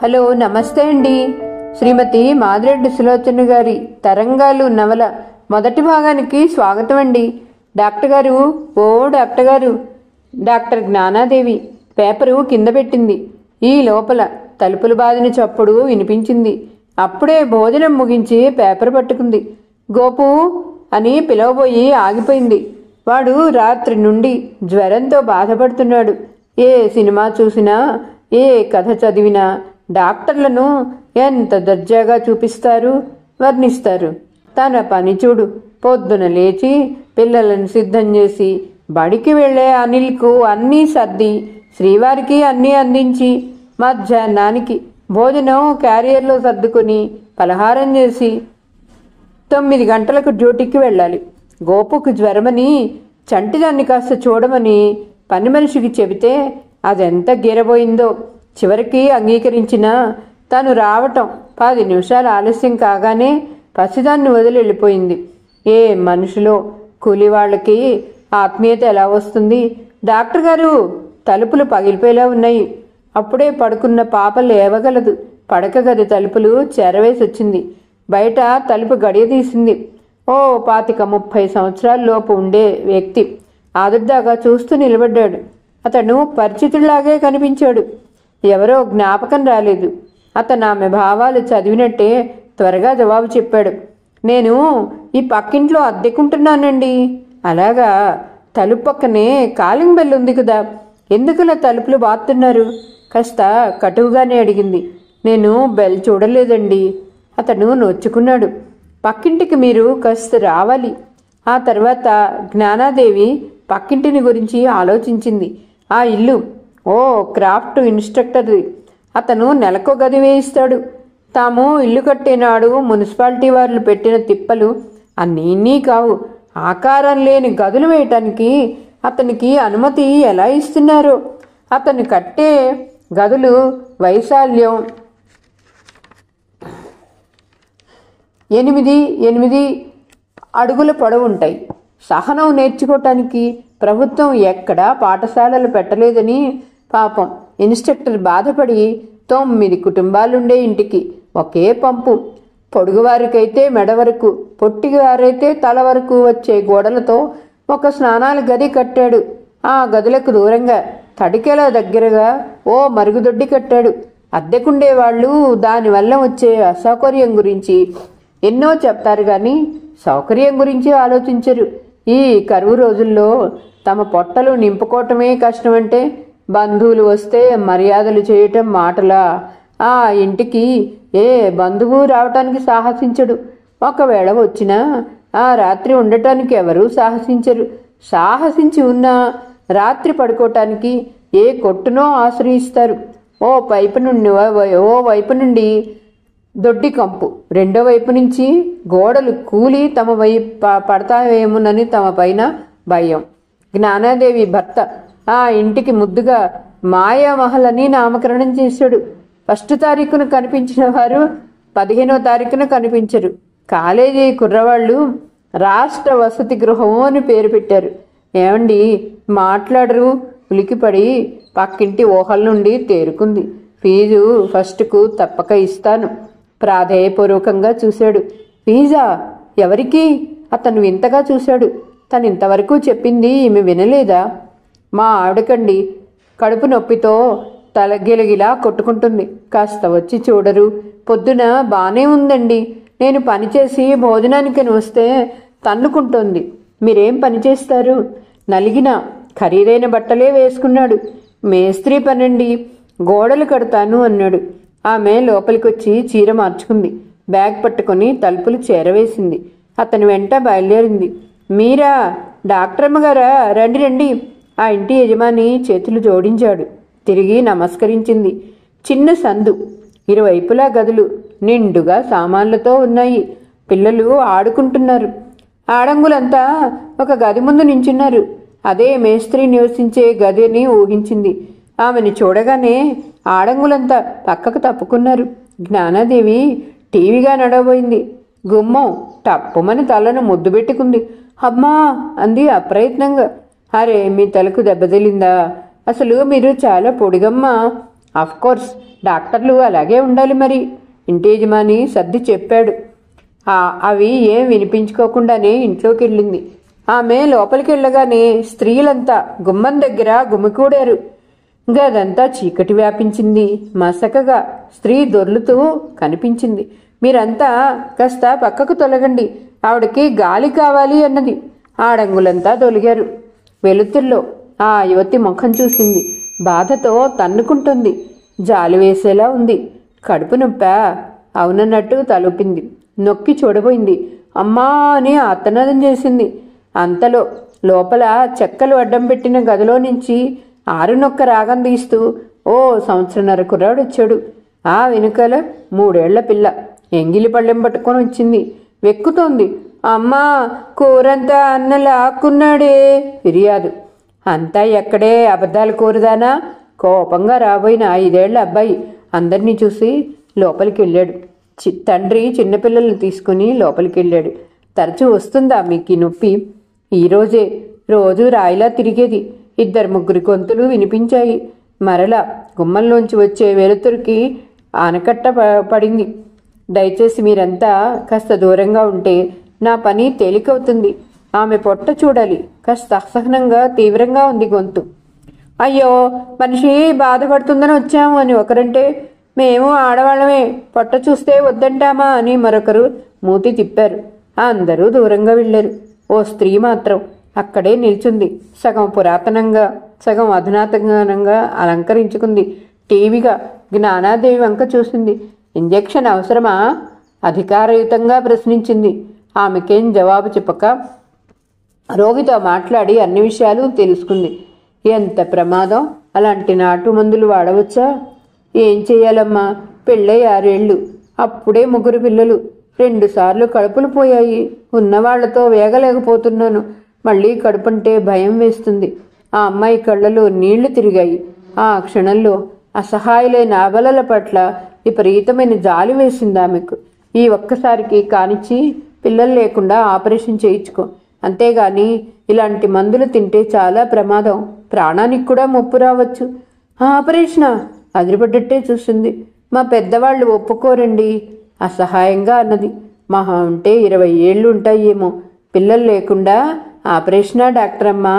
Hello, నమస్తే అండి. శ్రీమతి మాదిరెడ్డి సులోచన గారి తరంగాలు నవల మొదటి భాగానికి స్వాగతం అండి. డాక్టర్ గారు, ఓ డాక్టర్ గారు. డాక్టర్ జ్ఞానాదేవి పేపరు కింద పెట్టింది. ఈ లోపల తలుపులు బాదిన చప్పుడు వినిపించింది. అప్పుడే భోజనం ముగించి పేపర్ పట్టుకుంది. గోపు అని పిలవబోయి ఆగిపోయింది. వాడు రాత్రి నుండి జ్వరంతో బాధపడుతున్నాడు. ఏ సినిమా చూసినా, ఏ కథ చదివినా డాక్టర్లను ఎంత దర్జాగా చూపిస్తారు, వర్ణిస్తారు. తన పని చూడు. పొద్దున లేచి పిల్లలను సిద్ధం చేసి బడికి వెళ్లే అనిల్కు అన్నీ సర్ది, శ్రీవారికి అన్నీ అందించి, మధ్యాహ్నానికి భోజనం క్యారియర్లో సర్దుకుని పలహారం చేసి 9 గంటలకు డ్యూటీకి వెళ్ళాలి. గోపుకు జ్వరమని చంటిదాన్ని కాస్త చూడమని పని మనిషికి చెబితే అదెంత గీరబోయిందో. చివరికి అంగీకరించినా తను రావటం 10 నిమిషాలు ఆలస్యం కాగానే పసిదాన్ని వదిలి వెళ్ళిపోయింది. ఏ మనుషులో కూలివాళ్లకి ఆత్మీయత ఎలా వస్తుంది? డాక్టర్ గారు, తలుపులు పగిలిపోయేలా ఉన్నాయి. అప్పుడే పడుకున్న పాప లేవగలదు. పడక గది తలుపులు చెరవేసొచ్చింది. బయట తలుపు గడియ తీసింది. ఓ 25-30 సంవత్సరాల్లోపు ఉండే వ్యక్తి ఆదుర్దాగా చూస్తూ నిలబడ్డాడు. అతను పరిచితుడిలాగే కనిపించాడు. ఎవరో జ్ఞాపకం రాలేదు. అతను ఆమె భావాలు చదివినట్టే త్వరగా జవాబు చెప్పాడు. నేను ఈ పక్కింట్లో అద్దెకుంటున్నానండి. అలాగా? తలుపు పక్కనే కాలింగ్ బెల్ ఉంది కదా, ఎందుకులా తలుపులు బాతున్నారు? కాస్త కటువుగానే అడిగింది. నేను బెల్ చూడలేదండి. అతను నొచ్చుకున్నాడు. పక్కింటికి మీరు కాస్త రావాలి. ఆ తర్వాత జ్ఞానాదేవి పక్కింటిని గురించి ఆలోచించింది. ఆ ఇల్లు ఓ క్రాఫ్ట్ ఇన్స్ట్రక్టర్ది. అతను నెలకో గది వేయిస్తాడు. తాము ఇల్లు కట్టేనాడు మున్సిపాలిటీ వాళ్ళు పెట్టిన తిప్పలు అన్నీ కావు. ఆకారం లేని గదులు వేయటానికి అతనికి అనుమతి ఎలా ఇస్తున్నారో. అతను కట్టే గదులు వైశాల్యం 8 అడుగుల పొడవుంటాయి. సహనం నేర్చుకోవటానికి ప్రభుత్వం ఎక్కడా పాఠశాలలు పెట్టలేదని పాపం ఇన్స్ట్రక్టర్ బాధపడి 9 కుటుంబాలుండే ఇంటికి ఒకే పంపు. పొడుగువారికైతే మెడ వరకు, పొట్టివారైతే తల వరకు వచ్చే గోడలతో ఒక స్నానాల గది కట్టాడు. ఆ గదులకు దూరంగా తడికెల దగ్గరగా ఓ మరుగుదొడ్డి కట్టాడు. అద్దెకుండేవాళ్లు దానివల్ల వచ్చే అసౌకర్యం గురించి ఎన్నో చెప్తారు గాని సౌకర్యం గురించి ఆలోచించరు. ఈ కరువు రోజుల్లో తమ పొట్టలు నింపుకోవటమే కష్టమంటే బంధువులు వస్తే మర్యాదలు చేయటం మాటలా? ఆ ఇంటికి ఏ బంధువు రావటానికి సాహసించడు. ఒకవేళ వచ్చినా ఆ రాత్రి ఉండటానికి ఎవరూ సాహసించరు. సాహసించి ఉన్నా రాత్రి పడుకోవటానికి ఏ కొట్టునో ఆశ్రయిస్తారు. ఓ వైపు నుండి దొడ్డి కంపు, రెండో వైపు నుంచి గోడలు కూలి తమ పడతాయేమోనని తమ పైన భయం. జ్ఞానాదేవి భర్త ఆ ఇంటికి ముద్దుగా మాయామహల్ అని నామకరణం చేశాడు. 1 తారీఖున కనిపించిన వారు 15వ తారీఖున కనిపించరు. కాలేజీ కుర్రవాళ్ళు రాష్ట్ర వసతి గృహము అని పేరు పెట్టారు. ఏమండి మాట్లాడరు? ఉలికిపడి పక్కింటి ఊహల నుండి తేరుకుంది. ఫీజు ఫస్ట్కు తప్పక ఇస్తాను. ప్రాధేయపూర్వకంగా చూశాడు. ఫీజా? ఎవరికి? అతను వింతగా చూశాడు. తను ఇంతవరకు చెప్పింది ఈమె వినలేదా? మా ఆవిడకండి. కడుపు నొప్పితో తలగిలగిలా కొట్టుకుంటుంది. కాస్త వచ్చి చూడరు? పొద్దున బానే ఉందండి. నేను పనిచేసి భోజనానికి వస్తే తన్నుకుంటోంది. మీరేం పని చేస్తారు? నలిగిన ఖరీదైన బట్టలే వేసుకున్నాడు. మేస్త్రీ పనండి. గోడలు కడతాను అన్నాడు. ఆమె లోపలికొచ్చి చీర మార్చుకుంది. బ్యాగ్ పట్టుకుని తలుపులు చేరవేసింది. అతని వెంట బయలుదేరింది. మీరా? డాక్టరమ్మగారా? రండి రండి. ఆ ఇంటి యజమాని చేతులు జోడించాడు. తిరిగి నమస్కరించింది. చిన్న సందు, ఇరువైపులా గదులు నిండుగా సామాన్లతో ఉన్నాయి. పిల్లలు ఆడుకుంటున్నారు. ఆడంగులంతా ఒక గది ముందు నించున్నారు. అదే మేస్త్రి నివసించే గది అని ఊహించింది. ఆమెను చూడగానే ఆడంగులంతా పక్కకు తప్పుకున్నారు. జ్ఞానాదేవి టీవీగా నడవబోయింది. గుమ్మం టప్పుమని తలను ముద్దు పెట్టుకుంది. అమ్మా అంది అప్రయత్నంగా. అరే, మీ తలకు దెబ్బతిలిందా? అసలు మీరు చాలా పొడిగమ్మా. కోర్స్ డాక్టర్లు అలాగే ఉండాలి మరి, ఇంటి యజమాని సర్ది చెప్పాడు. అవి ఏం వినిపించుకోకుండానే ఇంట్లోకి వెళ్ళింది. ఆమె లోపలికి వెళ్ళగానే స్త్రీలంతా గుమ్మం దగ్గర గుమికూడారు. గదంతా చీకటి వ్యాపించింది. మసకగా స్త్రీ దొర్లుతూ కనిపించింది. మీరంతా కాస్త పక్కకు తొలగండి, ఆవిడకి గాలి కావాలి అన్నది. ఆడంగులంతా తొలిగారు. వెలుతుల్లో ఆ యువతి ముఖం చూసింది. బాధతో తన్నుకుంటుంది. జాలి వేసేలా ఉంది. కడుపు నొప్పా? అవునన్నట్టు తలుపింది. నొక్కి చూడబోయింది. అమ్మా అని ఆర్తనాదం చేసింది. అంతలో లోపల చెక్కలు అడ్డం పెట్టిన గదిలో నుంచి ఆరునొక్క రాగం తీస్తూ ఓ సంవత్సరన్నర కుర్రాడు వచ్చాడు. ఆ వెనుకల 3 ఏళ్ల పిల్ల ఎంగిలి పళ్ళెం పట్టుకొని వచ్చింది. వెక్కుతోంది. అమ్మా, కూరంతా అన్న లాక్కున్నాడే. ఫిర్యాదు. అంతా ఎక్కడే, అబద్ధాలు కూరదానా? కోపంగా రాబోయిన 5 ఏళ్ల అబ్బాయి అందరినీ చూసి లోపలికి వెళ్ళాడు. తండ్రి చిన్నపిల్లల్ని తీసుకుని లోపలికి వెళ్ళాడు. తరచూ వస్తుందా మీకు నొప్పి? ఈరోజే. రోజు రాయిలా తిరిగేది. 2-3 గొంతులు వినిపించాయి. మరలా గుమ్మంలోంచి వచ్చే వెలుతురికి ఆనకట్ట పడింది. దయచేసి మీరంతా కాస్త దూరంగా ఉంటే నా పని తేలికవుతుంది. ఆమె పొట్ట చూడాలి. కాస్త అసహనంగా తీవ్రంగా ఉంది గొంతు. అయ్యో, మనిషి బాధపడుతుందని వచ్చాము అని ఒకరంటే, మేము ఆడవాళ్ళమే, పొట్ట చూస్తే వద్దంటామా అని మరొకరు మూతి తిప్పారు. అందరూ దూరంగా వెళ్ళారు. ఓ స్త్రీ మాత్రం అక్కడే నిల్చుంది. సగం పురాతనంగా, సగం అధునాతనంగా అలంకరించుకుంది. టీవీగా జ్ఞానాదేవి వంక చూసింది. ఇంజెక్షన్ అవసరమా? అధికారయుతంగా ప్రశ్నించింది. ఆమెకేం జవాబు చెప్పక రోగితో మాట్లాడి అన్ని విషయాలు తెలుసుకుంది. ఎంత ప్రమాదం! అలాంటి నాటు మందులు వాడవచ్చా? ఏం చెయ్యాలమ్మా? పెళ్ళై 6 ఏళ్ళు, అప్పుడే 3 పిల్లలు, 2 సార్లు కడుపులు పోయాయి. ఉన్నవాళ్లతో వేగలేకపోతున్నాను. మళ్ళీ కడుపంటే భయం వేస్తుంది. ఆ అమ్మాయి కళ్ళలో నీళ్లు తిరిగాయి. ఆ క్షణంలో అసహాయులైన అబలల పట్ల విపరీతమైన జాలి వేసింది ఆమెకు. ఈ ఒక్కసారికి కానిచ్చి పిల్లలు లేకుండా ఆపరేషన్ చేయించుకో, అంతేగాని ఇలాంటి మందులు తింటే చాలా ప్రమాదం, ప్రాణానికి కూడా ముప్పు రావచ్చు. ఆపరేషనా? అదిరిపడ్డట్టే చూసింది. మా పెద్దవాళ్ళు ఒప్పుకోరండి, అసహాయంగా అన్నది. మహా ఉంటే 20 ఏళ్ళు ఉంటాయేమో. పిల్లలు లేకుండా ఆపరేషనా డాక్టర్ అమ్మా?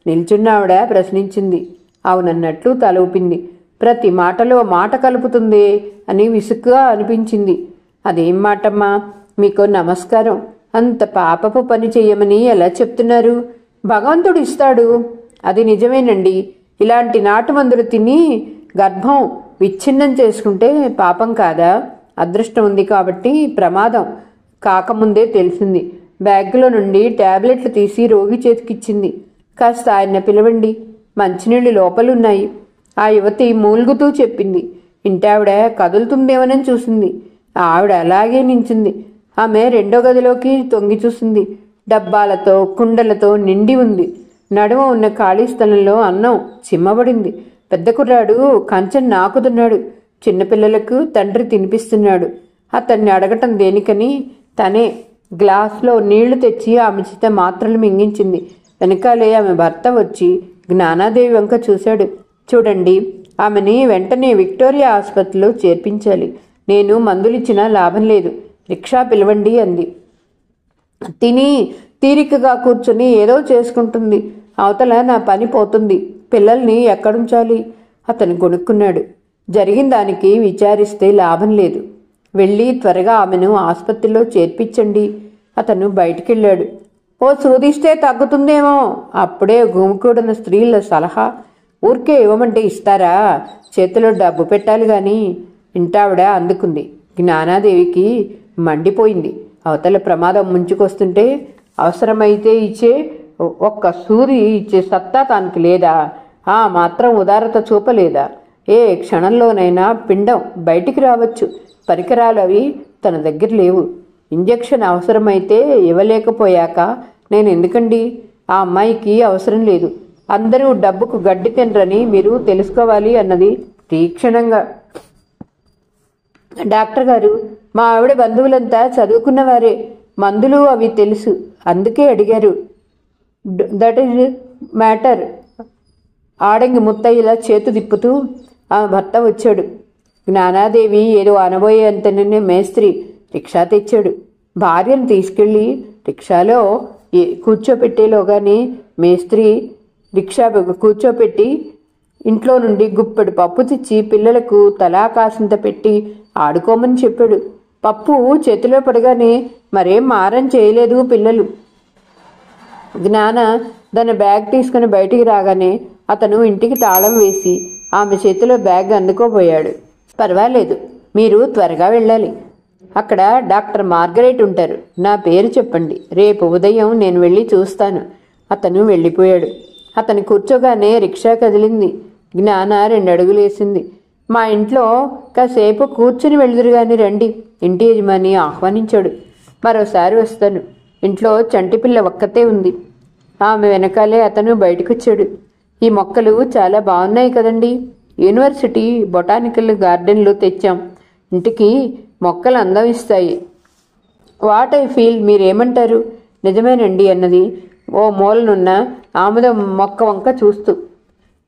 నిల్చున్నావిడ ప్రశ్నించింది. అవునన్నట్లు తల ఊపింది. ప్రతి మాటలో మాట కలుపుతుందే అని విసుగ్గా అనిపించింది. అదేం మాటమ్మా? మీకు నమస్కారం, అంత పాపపు పని చెయ్యమని ఎలా చెప్తున్నారు? భగవంతుడు ఇస్తాడు. అది నిజమేనండి. ఇలాంటి నాటు మందులు తిని గర్భం విచ్ఛిన్నం చేసుకుంటే పాపం కాదా? అదృష్టం ఉంది కాబట్టి ప్రమాదం కాకముందే తెలిసింది. బ్యాగ్లో నుండి టాబ్లెట్లు తీసి రోగి చేతికిచ్చింది. కాస్త ఆయన పిలవండి, మంచినీళ్ళు లోపలున్నాయి. ఆ యువతి మూలుగుతూ చెప్పింది. ఇంటావిడ కదులుతుందేమోనని చూసింది. ఆవిడ అలాగే నించుంది. ఆమె 2వ గదిలోకి తొంగి చూసింది. డబ్బాలతో కుండలతో నిండి ఉంది. నడుమ ఉన్న ఖాళీ స్థలంలో అన్నం చిమ్మబడింది. పెద్ద కుర్రాడు కంచెం నాకుతున్నాడు. చిన్నపిల్లలకు తండ్రి తినిపిస్తున్నాడు. అతన్ని అడగటం దేనికని తనే గ్లాసులో నీళ్లు తెచ్చి ఆమె చేత మాత్రలు మింగించింది. వెనకాలే ఆమె భర్త వచ్చి జ్ఞానాదేవి వంక చూశాడు. చూడండి, ఆమెని వెంటనే విక్టోరియా ఆసుపత్రిలో చేర్పించాలి. నేను మందులిచ్చినా లాభం లేదు. రిక్షా పిలవండి అంది. తిని తీరికగా కూర్చుని ఏదో చేసుకుంటుంది. అవతల నా పని పోతుంది. పిల్లల్ని ఎక్కడుంచాలి? అతను గొణుక్కున్నాడు. జరిగిన దానికి విచారిస్తే లాభం లేదు. వెళ్ళి త్వరగా ఆమెను ఆసుపత్రిలో చేర్పించండి. అతను బయటికెళ్ళాడు. ఓ సూదిస్తే తగ్గుతుందేమో. అప్పుడే గుమికూడిన స్త్రీల సలహా. ఊరికే ఇవ్వమంటే ఇస్తారా? చేతిలో డబ్బు పెట్టాలి గాని. ఇంటావిడ అందుకుంది. జ్ఞానాదేవికి మండిపోయింది. అవతల ప్రమాదం ముంచుకొస్తుంటే అవసరమైతే ఇచ్చే ఒక్క సూది ఇచ్చే సత్తా తనకి లేదా? ఆ మాత్రం ఉదారత చూపలేదా? ఏ క్షణంలోనైనా పిండం బయటికి రావచ్చు. పరికరాలు అవి తన దగ్గర లేవు. ఇంజెక్షన్ అవసరమైతే ఇవ్వలేకపోయాక నేను ఎందుకండి? ఆ అమ్మాయికి అవసరం లేదు. అందరూ డబ్బుకు గడ్డి తినరని మీరు తెలుసుకోవాలి అన్నది తీక్షణంగా. డాక్టర్ గారు, మా ఆవిడ బంధువులంతా చదువుకున్నవారే. మందులు అవి తెలుసు, అందుకే అడిగారు. That is matter. ఆడంగి ముత్తయ్యలా చేతు తిప్పుతూ ఆమె భర్త వచ్చాడు. జ్ఞానాదేవి ఏదో అనబోయేంతనే మేస్త్రి రిక్షా తెచ్చాడు. భార్యను తీసుకెళ్ళి రిక్షాలో కూర్చోపెట్టేలోగానే మేస్త్రి రిక్షా కూర్చోపెట్టి ఇంట్లో నుండి గుప్పెడు పప్పు తెచ్చి పిల్లలకు తలా కాసింత పెట్టి ఆడుకోమని చెప్పాడు. పప్పు చేతిలో పడగానే మరేం మారం చేయలేదు పిల్లలు. జ్ఞాన దాని బ్యాగ్ తీసుకుని బయటికి రాగానే అతను ఇంటికి తాళం వేసి ఆమె చేతిలో బ్యాగ్ అందుకోబోయాడు. పర్వాలేదు, మీరు త్వరగా వెళ్ళాలి. అక్కడ డాక్టర్ మార్గరెట్ ఉంటారు. నా పేరు చెప్పండి, రేపు ఉదయం నేను వెళ్ళి చూస్తాను. అతను వెళ్ళిపోయాడు. అతను కూర్చోగానే రిక్షా కదిలింది. జ్ఞాన 2 అడుగులేసింది. మా ఇంట్లో కాసేపు కూర్చుని వెళ్దురుగాని రండి, ఇంటి యజమాని ఆహ్వానించాడు. మరోసారి వస్తాను. ఇంట్లో చంటిపిల్ల ఒక్కతే ఉంది. ఆమె వెనకాలే అతను బయటకొచ్చాడు. ఈ మొక్కలు చాలా బాగున్నాయి కదండి. యూనివర్సిటీ బొటానికల్ గార్డెన్లో తెచ్చాం. ఇంటికి మొక్కలు అందం ఇస్తాయి. వాట్ ఐ ఫీల్, మీరేమంటారు? నిజమేనండి అన్నది ఓ మూలనున్న ఆముదం మొక్క వంక చూస్తూ.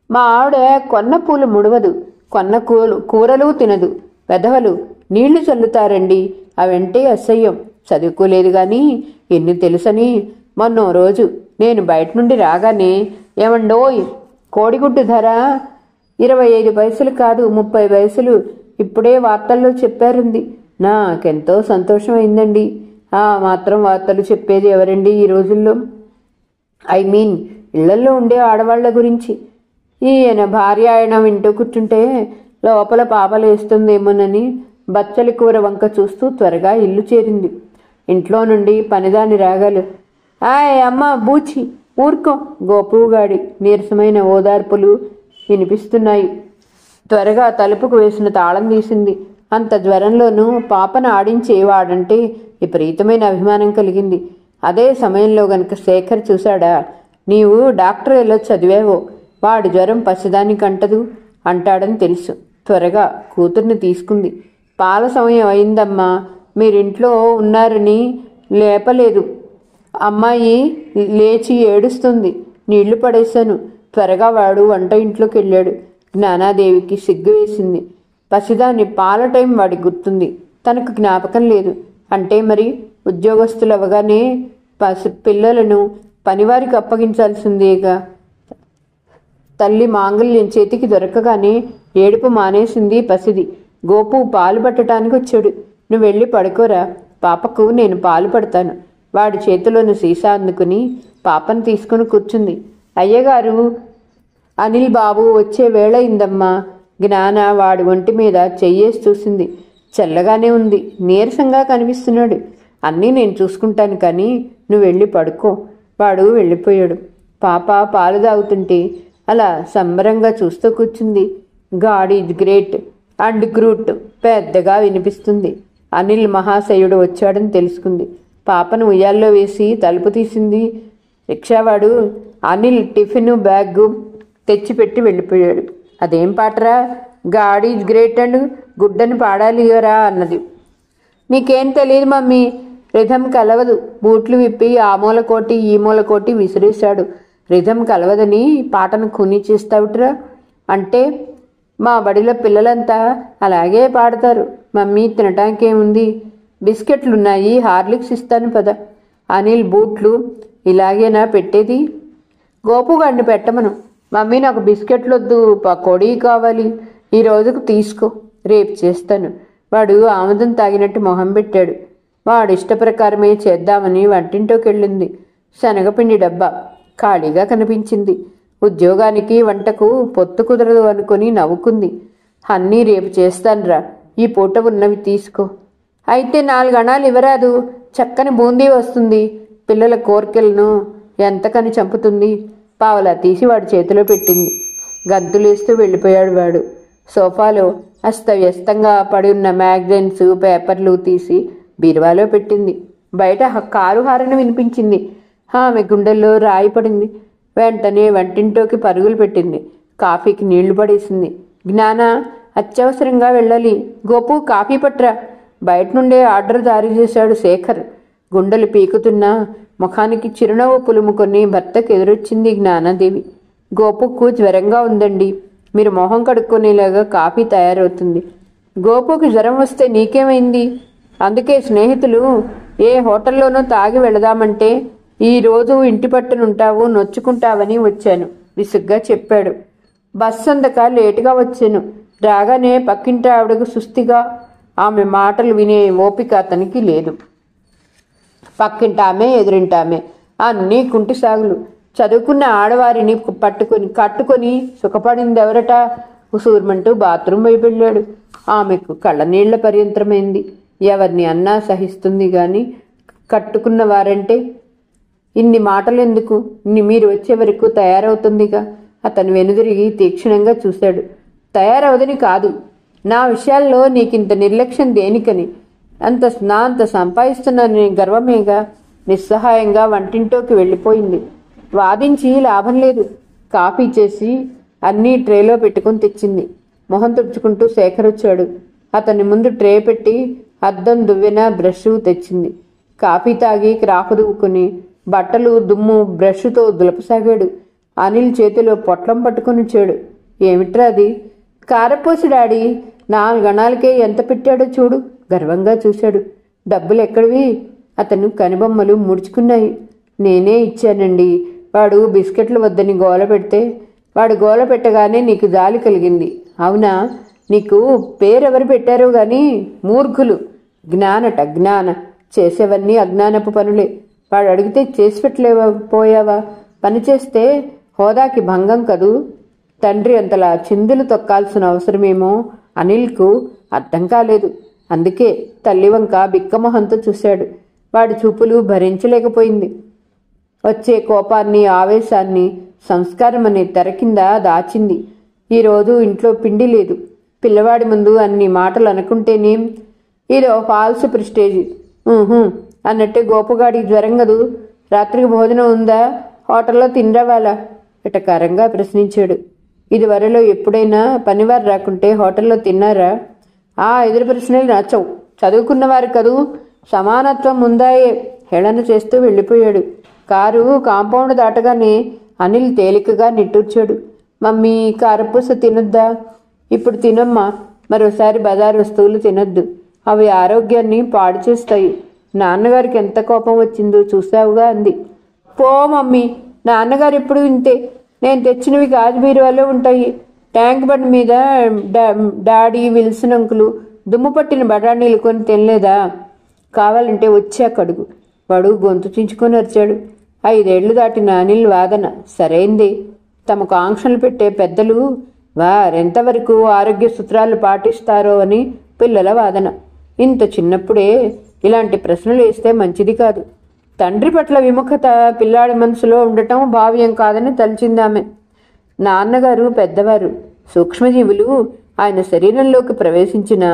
మా ఆవిడ కొన్న పూలు ముడవదు, కొన్న కూరలు తినదు. వెధవలు నీళ్లు చల్లుతారండి, అవంటే అసహ్యం. చదువుకోలేదు గాని ఎన్ని తెలుసని. మొన్నో రోజు నేను బయట నుండి రాగానే, ఏమండోయ్, కోడిగుడ్డు ధర 25 పైసలు కాదు 30 పైసలు, ఇప్పుడే వార్తల్లో చెప్పారుంది. నాకెంతో సంతోషం అయిందండి. ఆ మాత్రం వార్తలు చెప్పేది ఎవరండి ఈ రోజుల్లో? ఐ మీన్ ఇళ్లల్లో ఉండే ఆడవాళ్ల గురించి. ఈయన భార్య ఆయన వింటూ కూర్చుంటే లోపల పాపలేస్తుందేమోనని బచ్చలి కూర వంక చూస్తూ త్వరగా ఇల్లు చేరింది. ఇంట్లో నుండి పనిదాని రాగాలు. ఆయ్ అమ్మ బూచి, ఊరుకో. గోపుగాడి నీరసమైన ఓదార్పులు వినిపిస్తున్నాయి. త్వరగా తలుపుకు వేసిన తాళం తీసింది. అంత జ్వరంలోనూ పాపను ఆడించేవాడంటే విపరీతమైన అభిమానం కలిగింది. అదే సమయంలో గనక శేఖర్ చూశాడా, నీవు డాక్టర్ ఎలా చదివావో, వాడి జ్వరం పసిదానికి అంటదు అంటాడని తెలుసు. త్వరగా కూతుర్ని తీసుకుంది. పాల సమయం అయిందమ్మా, మీరింట్లో ఉన్నారని లేపలేదు. అమ్మాయి లేచి ఏడుస్తుంది, నీళ్లు పడేశాను. త్వరగా వాడు వంట ఇంట్లోకి వెళ్ళాడు. జ్ఞానాదేవికి సిగ్గు వేసింది. పసిదాని పాల టైం వాడికి గుర్తుంది, తనకు జ్ఞాపకం లేదు. అంటే మరి ఉద్యోగస్తులు అవగానే పిల్లలను పనివారికి అప్పగించాల్సిందేగా. తల్లి మాంగళ్యం చేతికి దొరకగానే ఏడుపు మానేసింది పసిది. గోపు పాలు పట్టడానికి వచ్చాడు. నువ్వు వెళ్ళి పడుకోరా, పాపకు నేను పాలు పడతాను. వాడి చేతిలోని సీసా అందుకుని పాపను తీసుకుని కూర్చుంది. అయ్యగారు, అనిల్ బాబు వచ్చే వేళ అయిందమ్మా. జ్ఞాన వాడి ఒంటి మీద చెయ్యేసి చూసింది. చల్లగానే ఉంది, నీరసంగా కనిపిస్తున్నాడు. అన్నీ నేను చూసుకుంటాను కానీ నువ్వు వెళ్ళి పడుకో. వాడు వెళ్ళిపోయాడు. పాప పాలు తాగుతుంటే అలా సంబరంగా చూస్తూ కూర్చుంది. గాడ్ ఈజ్ గ్రేట్ అండ్ గ్రూట్ పెద్దగా వినిపిస్తుంది. అనిల్ మహాశయుడు వచ్చాడని తెలుసుకుంది. పాపను ఉయ్యాల్లో వేసి తలుపు తీసింది. రిక్షావాడు అనిల్ టిఫిన్ బ్యాగ్ తెచ్చిపెట్టి వెళ్ళిపోయాడు. అదేం పాటరా, God is great and good అని పాడాలియరా అన్నది. నీకేం తెలియదు మమ్మీ, రిధం కలవదు. బూట్లు విప్పి ఆ మూలకోటి ఈ మూలకోటి విసిరేశాడు. రిధం కలవదని పాటను ఖూనీ చేస్తావుట్రా. అంటే మా బడిలో పిల్లలంతా అలాగే పాడతారు మమ్మీ. తినటానికేముంది, బిస్కెట్లున్నాయి, హార్లిక్స్ ఇస్తాను పద. అనిల్ బూట్లు ఇలాగేనా పెట్టేది? గోపుగాడిని పెట్టమను. మమ్మీ నాకు బిస్కెట్లు వద్దు, పకోడీ కావాలి. ఈ రోజుకు తీసుకో, రేపు చేస్తాను. వాడు ఆముదం తాగినట్టు మొహం పెట్టాడు. వాడు ఇష్టప్రకారమే చేద్దామని వంటింట్లోకి వెళ్ళింది. శనగపిండి డబ్బా ఖాళీగా కనిపించింది. ఉద్యోగానికి వంటకు పొత్తు కుదరదు అనుకుని నవ్వుకుంది. అన్నీ రేపు చేస్తానురా, ఈ పూట ఉన్నవి తీసుకో. అయితే 4 అణాలు ఇవ్వరాదు, చక్కని బూందీ వస్తుంది. పిల్లల కోరికలను ఎంతకని చంపుతుంది. పావలా తీసి వాడి చేతిలో పెట్టింది. గంతులేస్తూ వెళ్ళిపోయాడు వాడు. సోఫాలో అస్తవ్యస్తంగా పడి ఉన్న మ్యాగజైన్స్ పేపర్లు తీసి బీరువాలో పెట్టింది. బయట కారు హారన వినిపించింది. ఆమె గుండెల్లో రాయి పడింది. వెంటనే వంటింట్లోకి పరుగులు పెట్టింది. కాఫీకి నీళ్లు పడేసింది. జ్ఞాన, అత్యవసరంగా వెళ్ళాలి. గోపు కాఫీ పట్రా. బయట నుండే ఆర్డర్ జారీ చేశాడు శేఖర్. గుండెలు పీకుతున్నా ముఖానికి చిరునవ్వు పులుముకొని భర్తకు ఎదురొచ్చింది జ్ఞానాదేవి. గోపుకు జ్వరంగా ఉందండి, మీరు మొహం కడుక్కునేలాగా కాఫీ తయారవుతుంది. గోపుకి జ్వరం వస్తే నీకేమైంది? అందుకే స్నేహితులు ఏ హోటల్లోనో తాగి వెళదామంటే ఈరోజు ఇంటి పట్టునుంటావు, నొచ్చుకుంటావని వచ్చాను విసుగ్గా చెప్పాడు. బస్సు అందక లేటుగా వచ్చాను. రాగానే పక్కింటి ఆవిడకు సుస్థిగా ఆమె మాటలు వినే ఓపిక అతనికి లేదు. పక్కింటామే ఎదురింటామే అన్నీ కుంటి సాగులు. చదువుకున్న ఆడవారిని కట్టుకొని సుఖపడిందెవరట? ఉసూర్మంటూ బాత్రూం వైపు వెళ్ళాడు. ఆమెకు కళ్ళనీళ్ల పర్యంతరమైంది. ఎవరిని అన్నా సహిస్తుంది గాని కట్టుకున్న వారంటే ఇన్ని మాటలెందుకు? మీరు వచ్చే వరకు తయారవుతుందిగా. అతను వెనుదిరిగి తీక్షణంగా చూశాడు. తయారవదని కాదు, నా విషయాల్లో నీకింత నిర్లక్ష్యం దేనికని? అంత సంపాదిస్తున్నానని గర్వమేగా. నిస్సహాయంగా వంటింట్లోకి వెళ్ళిపోయింది. వాదించి లాభం లేదు. కాఫీ చేసి అన్నీ ట్రేలో పెట్టుకుని తెచ్చింది. మొహం తుడుచుకుంటూ శేఖర్ వచ్చాడు. అతని ముందు ట్రే పెట్టి అద్దం, దువ్వెన, బ్రష్ తెచ్చింది. కాఫీ తాగి క్రాఫ్ దువ్వుకుని బట్టలు దుమ్ము బ్రష్తో దులపసాగాడు. అనిల్ చేతిలో పొట్లం పట్టుకుని వచ్చాడు. ఏమిట్రా అది? కారపోసి డాడీ, నా గణాలకే ఎంత పెట్టాడో చూడు. గర్వంగా చూశాడు. డబ్బులు ఎక్కడివి? అతను కనుబొమ్మలు ముడుచుకున్నాయి. నేనే ఇచ్చానండి. వాడు బిస్కెట్లు వద్దని గోల పెడితే వాడు గోల పెట్టగానే నీకు జాలి కలిగింది. అవునా? నీకు పేరెవరు పెట్టారో గాని మూర్ఖులు. జ్ఞాన చేసేవన్నీ అజ్ఞానపు పనులే. వాడు అడిగితే చేసి పెట్టలేకపోయావా? పని చేస్తే హోదాకి భంగం కదూ. తండ్రి అంతలా చిందులు తొక్కాల్సిన అవసరమేమో అనిల్కు అర్థం కాలేదు. అందుకే తల్లివంక బిక్కమొహంతో చూశాడు. వాడి చూపులు భరించలేకపోయింది. వచ్చే కోపాన్ని, ఆవేశాన్ని సంస్కారం అనే తెర కింద దాచింది. ఈరోజు ఇంట్లో పిండి లేదు. పిల్లవాడి ముందు అన్ని మాటలు అనుకుంటేనేం? ఇదో ఫాల్స్ ప్రిస్టేజీ. అన్నట్టే గోపగాడికి జ్వరం కదూ. రాత్రికి భోజనం ఉందా? హోటల్లో తినరావాలా? ఎటకారంగా ప్రశ్నించాడు. ఇదివరలో ఎప్పుడైనా పనివారు రాకుంటే హోటల్లో తిన్నారా? ఎదురు ప్రశ్నలు నచ్చవు. చదువుకున్నవారు కదూ, సమానత్వం ఉందాయే హేళన చేస్తూ వెళ్ళిపోయాడు. కారు కాంపౌండ్ దాటగానే అనిల్ తేలికగా నిట్టూర్చాడు. మమ్మీ, కారపూస తినొద్దా? ఇప్పుడు తినమ్మా. మరోసారి బజారు వస్తువులు తినొద్దు. అవి ఆరోగ్యాన్ని పాడు చేస్తాయి. నాన్నగారికి ఎంత కోపం వచ్చిందో చూసావుగా అంది. పో మమ్మీ, నాన్నగారు ఎప్పుడు ఇంతే. నేను తెచ్చినవి గాజుబీరువాలో ఉంటాయి. ట్యాంక్ బండ్ మీద డాడీ, విల్సన్ అంకులు దుమ్ము పట్టిన బఠానీలు కొని తినలేదా? కావాలంటే వచ్చా కడుగు. వాడు గొంతు చించుకొని అరిచాడు. 5 ఏళ్లు దాటిన అనిల్ వాదన సరైంది. తమకు ఆంక్షలు పెట్టే పెద్దలు వారెంతవరకు ఆరోగ్య సూత్రాలు పాటిస్తారో అని పిల్లల వాదన. ఇంత చిన్నప్పుడే ఇలాంటి ప్రశ్నలు వేస్తే మంచిది కాదు. తండ్రి పట్ల విముఖత పిల్లాడి మనసులో ఉండటం భావ్యం కాదని తలిచిందామె. నాన్నగారు పెద్దవారు. సూక్ష్మజీవులు ఆయన శరీరంలోకి ప్రవేశించిన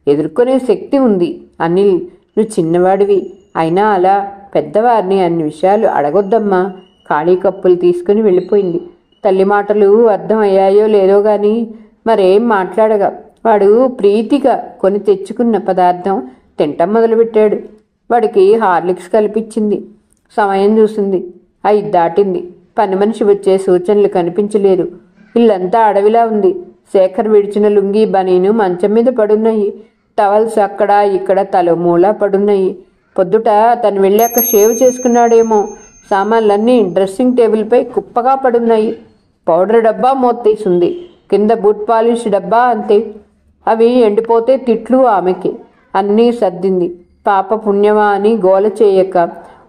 ఎదుర్కొనే శక్తి ఉంది. అనిల్, నువ్వు చిన్నవాడివి. అయినా అలా పెద్దవారిని అన్ని విషయాలు అడగొద్దమ్మా. ఖాళీ కప్పులు తీసుకుని వెళ్ళిపోయింది. తల్లి మాటలు అర్థం అయ్యాయో లేదో గాని మరేం మాట్లాడగా వాడు ప్రీతిగా కొని తెచ్చుకున్న పదార్థం తింటం మొదలుపెట్టాడు. వాడికి హార్లిక్స్ కల్పించింది. సమయం చూసింది. 5 దాటింది. పని మనిషి వచ్చే సూచనలు కనిపించలేదు. ఇల్లంతా అడవిలా ఉంది. శేఖర్ విడిచిన లుంగీ, బనీను మంచం మీద పడున్నాయి. టవల్స్ అక్కడ ఇక్కడ తల మూల పడున్నాయి. పొద్దుట తను వెళ్ళాక షేవ్ చేసుకున్నాడేమో. సామాన్లన్నీ డ్రెస్సింగ్ టేబుల్పై కుప్పగా పడున్నాయి. పౌడర్ డబ్బా మోత్తేసింది. కింద బూట్ పాలిష్ డబ్బా అంతే. అవి ఎండిపోతే తిట్లు ఆమెకి. అన్నీ సర్దింది. పాప పుణ్యమా అని గోల చేయక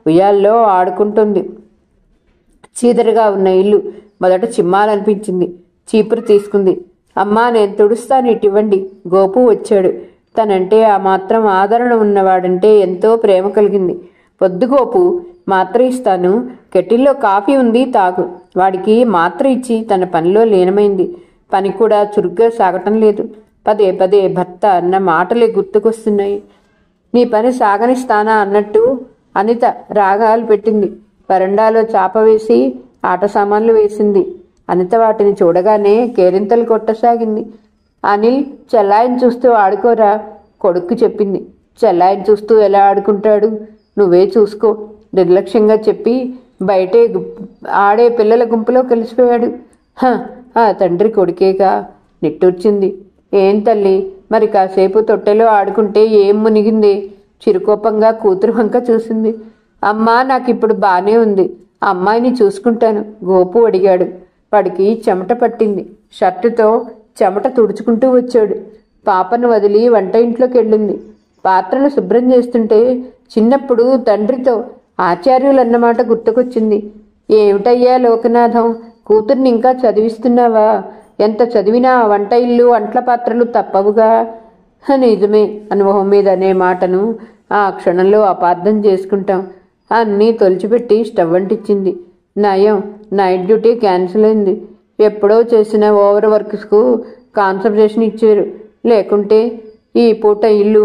ఉయ్యాల్లో ఆడుకుంటుంది. చీదరగా ఉన్న ఇల్లు మొదట చిమ్మాలనిపించింది. చీపురు తీసుకుంది. అమ్మా, నేను తుడుస్తాను, ఇటివ్వండి. గోపు వచ్చాడు. తనంటే ఆ మాత్రం ఆదరణ ఉన్నవాడంటే ఎంతో ప్రేమ కలిగింది. పొద్దు గోపు, మాత్ర ఇస్తాను. కెటిల్లో కాఫీ ఉంది, తాగు. వాడికి మాత్ర ఇచ్చి తన పనిలో లీనమైంది. పని కూడా చురుగ్గా సాగటం లేదు. పదే పదే భర్త అన్న మాటలే గుర్తుకొస్తున్నాయి. నీ పని సాగనిస్తానా అన్నట్టు అనిత రాగాలు పెట్టింది. వరండాలో చాప వేసి ఆట సామాన్లు వేసింది. అనిత వాటిని చూడగానే కేరింతలు కొట్టసాగింది. అనిల్, చెల్లాయిని చూస్తూ ఆడుకోరా, కొడుక్కు చెప్పింది. చెల్లాయిని చూస్తూ ఎలా ఆడుకుంటాడు? నువ్వే చూసుకో, నిర్లక్ష్యంగా చెప్పి బయటే ఆడే పిల్లల గుంపులో కలిసిపోయాడు. ఆ తండ్రి కొడుకేగా నిట్టూర్చింది. ఏం తల్లి, మరి కాసేపు తొట్టెలో ఆడుకుంటే ఏం మునిగింది? చిరుకోపంగా కూతురు వంక చూసింది. అమ్మా, నాకిప్పుడు బానే ఉంది, అమ్మాయిని చూసుకుంటాను గోపు అడిగాడు. వాడికి చెమట పట్టింది. షర్టుతో చెమట తుడుచుకుంటూ వచ్చాడు. పాపను వదిలి వంట ఇంట్లోకి వెళ్ళింది. పాత్రలు శుభ్రం చేస్తుంటే చిన్నప్పుడు తండ్రితో ఆచార్యులన్నమాట గుర్తుకొచ్చింది. ఏమిటయ్యా లోకనాథం, కూతుర్ని ఇంకా చదివిస్తున్నావా? ఎంత చదివినా వంట ఇల్లు అంట్ల పాత్రలు తప్పవుగా. నిజమే, అనుభవం మీద అనే మాటను ఆ క్షణంలో అపార్థం చేసుకుంటాం. అన్నీ తొలిచిపెట్టి స్టవ్ అంటించింది. నయం, నైట్ డ్యూటీ క్యాన్సిల్ అయింది. ఎప్పుడో చేసిన ఓవర్ వర్క్స్కు కాన్సన్ట్రేషన్ ఇచ్చారు. లేకుంటే ఈ పూట ఇల్లు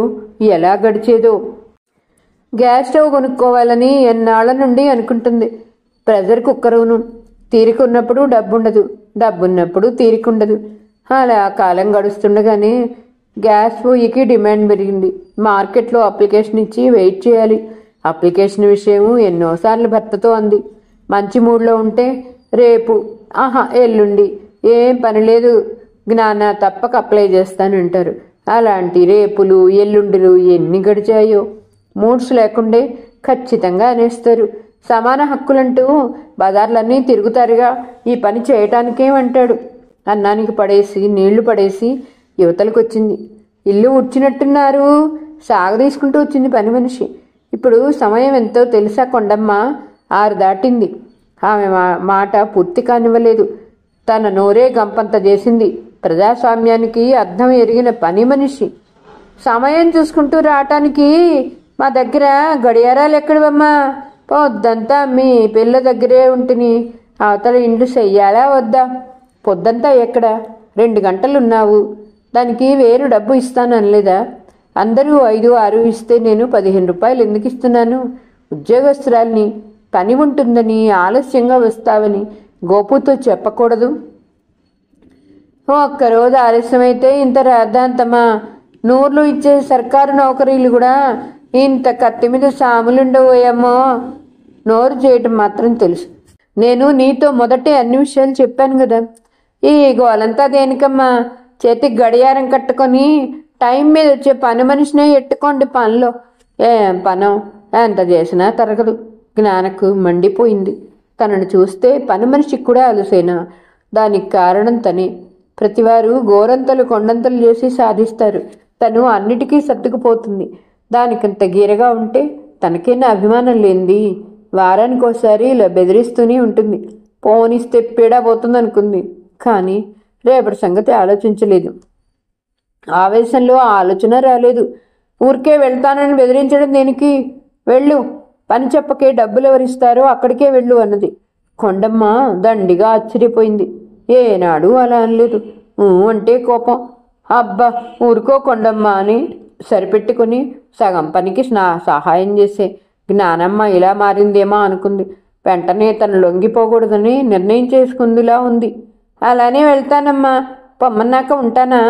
ఎలా గడిచేదో. గ్యాస్ స్టవ్ కొనుక్కోవాలని ఎన్నాళ్ల నుండి అనుకుంటుంది. ప్రెజర్ కుక్కరును. తీరికున్నప్పుడు డబ్బుండదు, డబ్బున్నప్పుడు తీరికుండదు. అలా కాలం గడుస్తుండగానే గ్యాస్ పొయ్యికి డిమాండ్ పెరిగింది. మార్కెట్లో అప్లికేషన్ ఇచ్చి వెయిట్ చేయాలి. అప్లికేషన్ విషయం ఎన్నోసార్లు భర్తతో అంది. మంచి మూడ్లో ఉంటే రేపు, ఎల్లుండి, ఏం పని లేదు జ్ఞాన, తప్పక అప్లై చేస్తానంటారు. అలాంటి రేపులు ఎల్లుండులు ఎన్ని గడిచాయో. మూడ్స్ లేకుండే ఖచ్చితంగా అనేస్తారు. సమాన హక్కులంటూ బజార్లన్నీ తిరుగుతారుగా, ఈ పని చేయటానికేమంటాడు. అన్నానికి పడేసి నీళ్లు పడేసి యువతలకొచ్చింది. ఇల్లు ఉడ్చినట్టున్నారు, సాగదీసుకుంటూ వచ్చింది పని మనిషి. ఇప్పుడు సమయం ఎంతో తెలుసా కొండమ్మ? 6 దాటింది. ఆమె మాట పూర్తి కానివ్వలేదు. తన నోరే గంపంత చేసింది. ప్రజాస్వామ్యానికి అర్థం ఎరిగిన పని మనిషి. సమయం చూసుకుంటూ రావటానికి మా దగ్గర గడియారాలు ఎక్కడవమ్మా? పొద్దంతా మీ పిల్ల దగ్గరే ఉంటుని అవతల ఇండ్లు చెయ్యాలా వద్దా? పొద్దంతా ఎక్కడ? 2 గంటలున్నావు. దానికి వేరు డబ్బు ఇస్తాను అనలేదా? అందరూ 5, 6 ఇస్తే నేను 15 రూపాయలు ఎందుకు ఇస్తున్నాను? ఉద్యోగస్తురాల్ని, పని ఉంటుందని, ఆలస్యంగా వస్తావని గోపుతో చెప్పకూడదు. ఒక్కరోజు ఆలస్యమైతే ఇంత రాద్ధాంతమా? 100లు ఇచ్చే సర్కారు నౌకరీలు కూడా ఇంత కత్తి మీద సాములుండబోయామో. నోరు చేయటం మాత్రం తెలుసు. నేను నీతో మొదటే అన్ని విషయాలు చెప్పాను కదా. ఈ గోలంతా దేనికమ్మా? చేతికి గడియారం కట్టుకొని టైం మీద వచ్చే పని మనిషినే ఎట్టుకోండి పనిలో. ఏం పనం, ఎంత చేసినా తరగదు. జ్ఞానకు మండిపోయింది. తనను చూస్తే పని మనిషికి కూడా అలసేనా? దానికి కారణం తనే. ప్రతివారు గోరంతలు కొండంతలు చేసి సాధిస్తారు. తను అన్నిటికీ సర్దుకుపోతుంది. దానికంత గీరగా ఉంటే తనకైనా అభిమానం లేనిది. వారానికోసారి ఇలా బెదిరిస్తూనే ఉంటుంది. పోనిస్తే పీడా పోతుందనుకుంది. కానీ రేపటి సంగతి ఆలోచించలేదు. ఆవేశంలో ఆలోచన రాలేదు. ఊరికే వెళ్తానని బెదిరించడం దేనికి? వెళ్ళు, పని చెప్పకే, డబ్బులు ఎవరిస్తారో అక్కడికే వెళ్ళు అన్నది. కొండమ్మ దండిగా ఆశ్చర్యపోయింది. ఏనాడు అలా అనలేదు. అంటే కోపం. అబ్బా ఊరుకో కొండమ్మ అని సరిపెట్టుకుని సగం పనికి సహాయం చేసే జ్ఞానమ్మ ఇలా మారిందేమో అనుకుంది. వెంటనే తను లొంగిపోకూడదని నిర్ణయం చేసుకుందిలా ఉంది. అలానే వెళ్తానమ్మా, పొమ్మన్నాక ఉంటానా?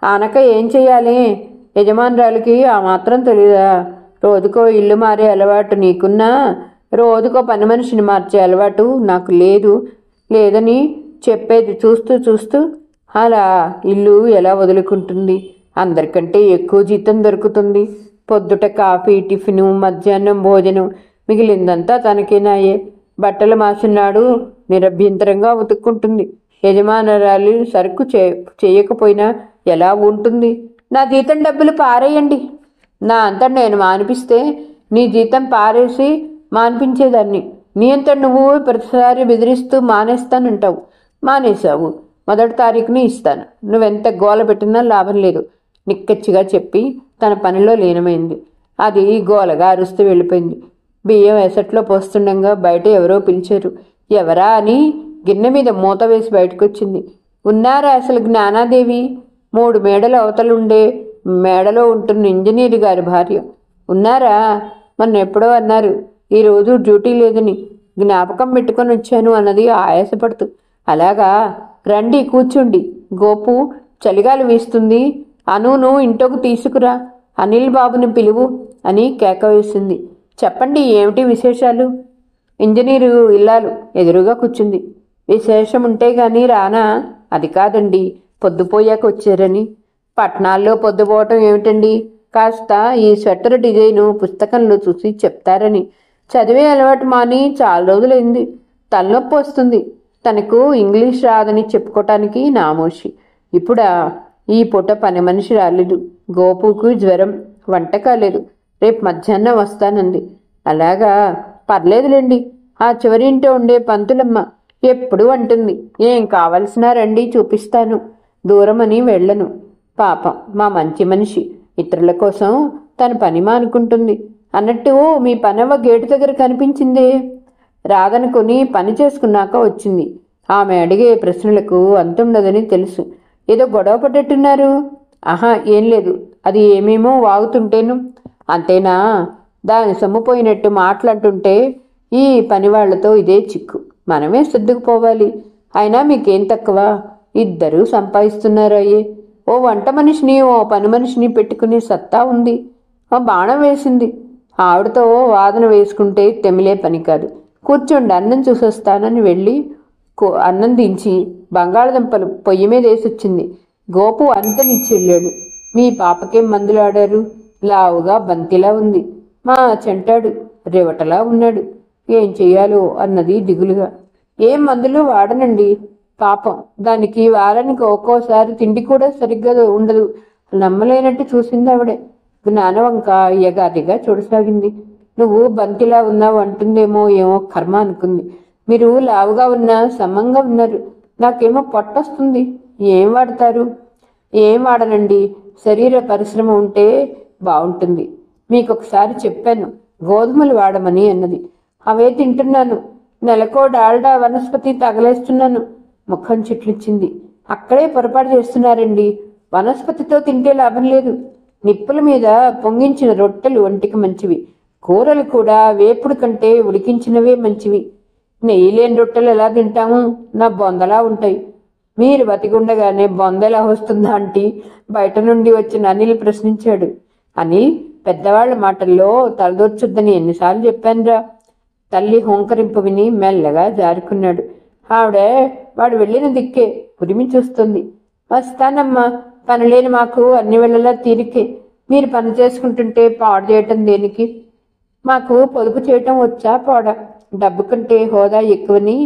ఆనక ఏం చెయ్యాలి? యజమానురాలికి ఆ మాత్రం తెలీదా? రోజుకో ఇల్లు మారే అలవాటు నీకున్నా, రోజుకో పని మనిషిని మార్చే అలవాటు నాకు లేదని చెప్పేది చూస్తూ చూస్తూ అలా ఇల్లు ఎలా వదులుకుంటుంది? అందరికంటే ఎక్కువ జీతం దొరుకుతుంది. పొద్దుట కాఫీ, టిఫిను, మధ్యాహ్నం భోజనం, మిగిలిందంతా తనకేనాయే. బట్టలు మాసినాడు నిరభ్యంతరంగా ఉతుక్కుంటుంది. యజమానురాలు సరుకు చేయకపోయినా ఎలా ఉంటుంది? నా జీతం డబ్బులు పారేయండి. నా అంతా నేను మానిపిస్తే నీ జీతం పారేసి మానిపించేదాన్ని. నీ అంతా నువ్వు ప్రతిసారి బెదిరిస్తూ మానేస్తానంటావు. మానేశావు. 1వ తారీఖుని ఇస్తాను. నువ్వెంత గోల పెట్టినా లాభం లేదు నిక్కచ్చిగా చెప్పి తన పనిలో లీనమైంది. అది గోలగా అరుస్తూ వెళ్ళిపోయింది. బియ్యం ఎసట్లో పోస్తుండగా బయట ఎవరో పిలిచారు. ఎవరా అని గిన్నె మీద మూత వేసి బయటకొచ్చింది. ఉన్నారా అసలు జ్ఞానాదేవి? 3 మేడల అవతలుండే మేడలో ఉంటున్న ఇంజనీర్ గారి భార్య. ఉన్నారా? మొన్న ఎప్పుడో అన్నారు ఈరోజు డ్యూటీ లేదని. జ్ఞాపకం పెట్టుకొని వచ్చాను అన్నది ఆయాసపడుతూ. అలాగా, రండి కూర్చోండి. గోపు, చలిగాలి వీస్తుంది. అనును ఇంట్లోకి తీసుకురా. అనిల్ బాబుని పిలువు అని కేక వేసింది. చెప్పండి, ఏమిటి విశేషాలు? ఇంజనీరు ఇల్లాలు ఎదురుగా కూర్చుంది. విశేషం ఉంటే గాని రానా? అది కాదండి, పొద్దుపోయాక వచ్చారని. పట్నాల్లో పొద్దుపోవటం ఏమిటండి? కాస్త ఈ స్వెటర్ డిజైను పుస్తకంలో చూసి చెప్తారని. చదివే అలవాటు మాని చాలా రోజులైంది. తలనొప్పి వస్తుంది. తనకు ఇంగ్లీష్ రాదని చెప్పుకోవటానికి నామోషి. ఇప్పుడా ఈ పూట పని మనిషి రాలేదు. గోపుకు జ్వరం, వంట కాలేదు. రేపు మధ్యాహ్నం వస్తానంది. అలాగా, పర్లేదులేండి. ఆ చివరింటో ఉండే పంతులమ్మ ఎప్పుడు అంటుంది, ఏం కావలసినా రండి చూపిస్తాను, దూరమని వెళ్ళను. పాపం మా మంచి మనిషి, ఇతరుల కోసం తన పని మానుకుంటుంది. అన్నట్టు మీ పనవ్వ గేటు దగ్గర కనిపించిందే. రాదనుకుని పని చేసుకున్నాక వచ్చింది. ఆమె అడిగే ప్రశ్నలకు అంతుండదని తెలుసు. ఏదో గొడవ పడ్డట్టున్నారు. ఆహా, ఏం లేదు. అది ఏమేమో వాగుతుంటేను. అంతేనా? దాని సొమ్ముపోయినట్టు మాట్లాడుతుంటే ఈ పనివాళ్లతో ఇదే చిక్కు. మనమే సర్దుకుపోవాలి. అయినా మీకేం తక్కువ? ఇద్దరూ సంపాదిస్తున్నారు అయ్యే. ఓ వంట మనిషిని, ఓ పని మనిషిని పెట్టుకునే సత్తా ఉంది. ఓ బాణం వేసింది. ఆవిడతో వాదన వేసుకుంటే తెమిలే పని కాదు. కూర్చోండి, అన్నం చూసొస్తానని వెళ్ళి అన్నం దించి బంగాళదుంపలు పొయ్యి మీద వేసొచ్చింది. గోపు అంతనిచ్చి వెళ్ళాడు. మీ పాపకేం మందులు ఆడారు? లావుగా బంతిలా ఉంది. మా చెంటాడు రేవటలా ఉన్నాడు. ఏం చెయ్యాలో అన్నది దిగులుగా. ఏం మందులు వాడనండి. పాపం, దానికి వారానికి ఒక్కోసారి తిండి కూడా సరిగ్గా ఉండదు. నమ్మలేనట్టు చూసింది ఆవిడే. జ్ఞానవంక ఎగాదిగా చూడసాగింది. నువ్వు బంతిలా ఉన్నావు అంటుందేమో, ఏమో కర్మ అనుకుంది. మీరు లావుగా ఉన్నా సమంగా ఉన్నారు. నాకేమో పొట్టొస్తుంది. ఏం వాడతారు? ఏం వాడనండి. శరీర పరిశ్రమ ఉంటే బాగుంటుంది. మీకొకసారి చెప్పాను, గోధుమలు వాడమని అన్నది. అవే తింటున్నాను. నెలకో డాల్డా వనస్పతి తగలేస్తున్నాను. ముఖం చిట్లిచ్చింది. అక్కడే పొరపాటు చేస్తున్నారండి. వనస్పతితో తింటే లాభం లేదు. నిప్పుల మీద పొంగించిన రొట్టెలు ఒంటికి మంచివి. కూరలు కూడా వేపుడు కంటే ఉడికించినవే మంచివి. నెయ్యి లేని రొట్టెలు ఎలా తింటాము? నా బొందలా ఉంటాయి. మీరు బతికుండగానే బొందెలా వస్తుందా అంటే బయట నుండి వచ్చిన అనిల్ ప్రశ్నించాడు. అనిల్, పెద్దవాళ్ల మాటల్లో తలదొర్చొద్దని ఎన్నిసార్లు చెప్పానురా? తల్లి హోంకరింపు విని మెల్లగా జారుకున్నాడు. ఆవిడే వాడు వెళ్ళిన దిక్కే ఉరిమి చూస్తుంది. వస్తానమ్మా, పనిలేని మాకు అన్ని వేళలా తీరికే. మీరు పని చేసుకుంటుంటే పాడు చేయటం దేనికి? మాకు పొదుపు చేయటం వచ్చా పోడా? డబ్బు కంటే హోదా ఎక్కువని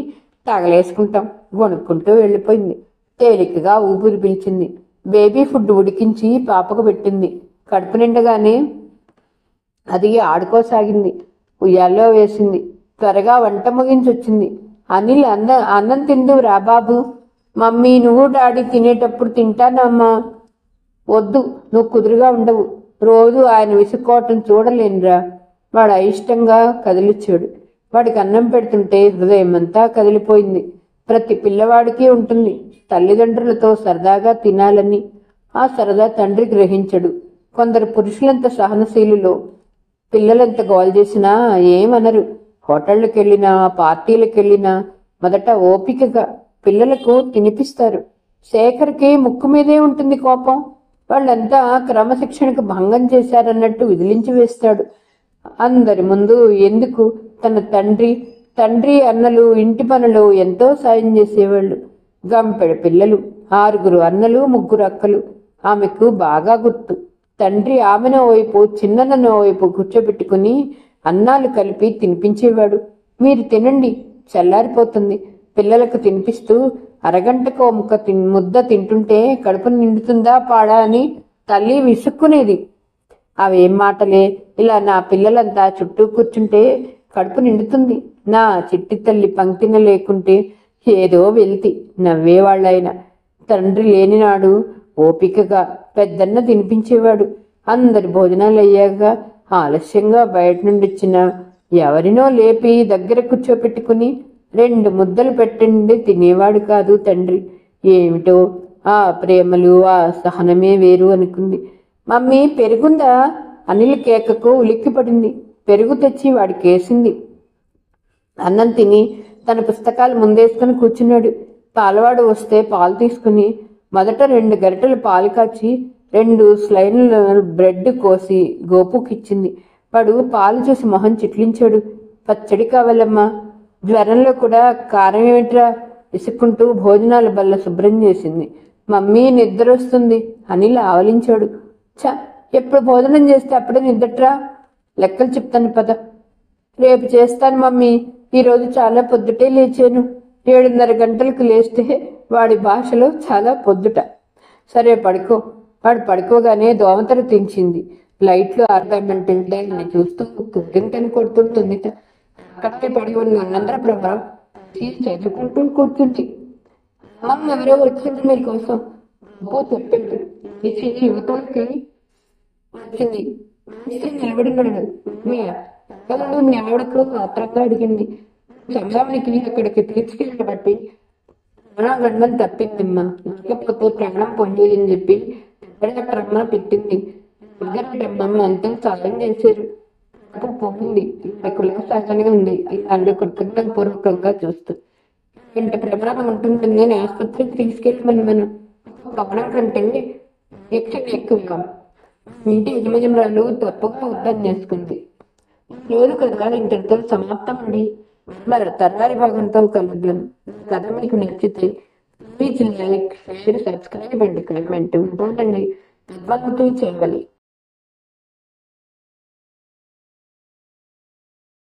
తగలేసుకుంటాం. వణుక్కుంటూ వెళ్ళిపోయింది. తేలికగా ఊపిరి పీల్చింది. బేబీ ఫుడ్ ఉడికించి పాపకు పెట్టింది. కడుపు నిండగానే అది ఆడుకోసాగింది. ఉయ్యాల్లో వేసింది. త్వరగా వంట ముగించొచ్చింది. అనిల్ అన్నం తిందు రా బాబు. మమ్మీ, నువ్వు డాడీ తినేటప్పుడు తింటానమ్మా. వద్దు, నువ్వు కుదురుగా ఉండవు. రోజు ఆయన విసుక్కోవటం చూడలేనురా. వాడు అయిష్టంగా కదిలిచ్చాడు. వాడికి అన్నం పెడుతుంటే హృదయం అంతా కదిలిపోయింది. ప్రతి పిల్లవాడికి ఉంటుంది తల్లిదండ్రులతో సరదాగా తినాలని. ఆ సరదా తండ్రి గ్రహించడు. కొందరు పురుషులంత సహనశీలులో పిల్లలెంత గోల్ చేసినా ఏమనరు. హోటళ్ళకెళ్ళినా పార్టీలకెళ్ళినా మొదట ఓపికగా పిల్లలకు తినిపిస్తారు. శేఖర్కి ముక్కు మీదే ఉంటుంది కోపం. వాళ్ళంతా క్రమశిక్షణకు భంగం చేశారన్నట్టు విదిలించి వేస్తాడు. అందరి ముందు ఎందుకు? తన తండ్రి అన్నలు ఇంటి పనులు ఎంతో సాయం చేసేవాళ్ళు. గంపెడు పిల్లలు, 6 అన్నలు 3 అక్కలు. ఆమెకు బాగా గుర్తు. తండ్రి ఆమెను వైపు చిన్ననో వైపు కూర్చోబెట్టుకుని అన్నాలు కలిపి తినిపించేవాడు. మీరు తినండి, చల్లారిపోతుంది. పిల్లలకు తినిపిస్తూ అరగంటకు ముద్ద తింటుంటే కడుపు నిండుతుందా పాడా అని తల్లి విసుక్కునేది. అవేం మాటలే! ఇలా నా పిల్లలంతా చుట్టూ కూర్చుంటే కడుపు నిండుతుంది. నా చిట్టి తల్లి పంక్తిన లేకుంటే ఏదో వెళ్తి నవ్వేవాళ్ళాయన. తండ్రి లేనినాడు ఓపికగా పెద్దన్న తినిపించేవాడు. అందరి భోజనాలు అయ్యాక ఆలస్యంగా బయట నుండి వచ్చిన ఎవరినో లేపి దగ్గర కూర్చోపెట్టుకుని 2 ముద్దలు పెట్టండి తినేవాడు కాదు తండ్రి. ఏమిటో ఆ ప్రేమలు, ఆ సహనమే వేరు అనుకుంది. మమ్మీ, పెరుగుందా? అనిల్ కేకకు ఉలిక్కిపడింది. పెరుగు తెచ్చి వాడికేసింది. అన్నం తిని తన పుస్తకాలు ముందేసుకుని కూర్చున్నాడు. పాలవాడు వస్తే పాలు తీసుకుని మొదట 2 గరిటెలు పాలు కాచి 2 స్లైన్ల బ్రెడ్ కోసి గోపుకిచ్చింది. వాడు పాలు చూసి మొహం చిట్లించాడు. పచ్చడి కావాలమ్మా. జ్వరంలో కూడా కారం ఏమిట్రా? విసుక్కుంటూ భోజనాల బల్ల శుభ్రం చేసింది. మమ్మీ నిద్ర వస్తుంది అనిల్ ఆవలించాడు. ఎప్పుడు భోజనం చేస్తే అప్పుడే నిద్రట్రా. లెక్కలు చెప్తాను పద. రేపు చేస్తాను మమ్మీ, ఈరోజు చాలా పొద్దుటే లేచాను. 7:30 గంటలకు లేస్తే వాడి భాషలో చాలా పొద్దుట. సరే పడుకో. వాడు పడుకోగానే దోమతెర తెంచింది. లైట్లు ఆర్గమెంటే చూస్తూ కుట్టింటని కొడుతుంటుంది. అక్కడే పడి ఉన్న ఆనందప్రభ చదువుకుంటూ కూర్చుంది. అమ్మ ఎవరో వచ్చింది మీకోసం చెప్పాడు. యువతకి వచ్చింది. నిలబడినాడు. మీ ఆవిడకు ఆత్రంగా అడిగింది. సమయానికి అక్కడికి తీసుకెళ్ళబట్టి గండం తప్పిందమ్మా, లేకపోతే ప్రాణం పొందేదని చెప్పి డాక్టర్ అమ్మ పెట్టింది. అమ్మ అంతా సాయం చేశారు. పోయింది. కులాసాగానే ఉంది అన్నాడు కృతజ్ఞపూర్వకంగా చూస్తూ. ఇంత ప్రమాదం ఉంటుందని నేను ఆసుపత్రికి తీసుకెళ్ళమని మనం భవనం కంటే ఎక్కువ ఇంటి యజమానురాలు తప్పుగా ఉద్దం చేసుకుంది. లేదు కదా, ఇంతటితో సమాప్తం అండి. మరి తర్వారి భాగంతో కలుద్దాం. కథ మీకు నచ్చితే ప్లీజ్ లైక్, షేర్, సబ్స్క్రైబ్ అండి, కామెంట్ ఉంటుందండి. చేయవాలి.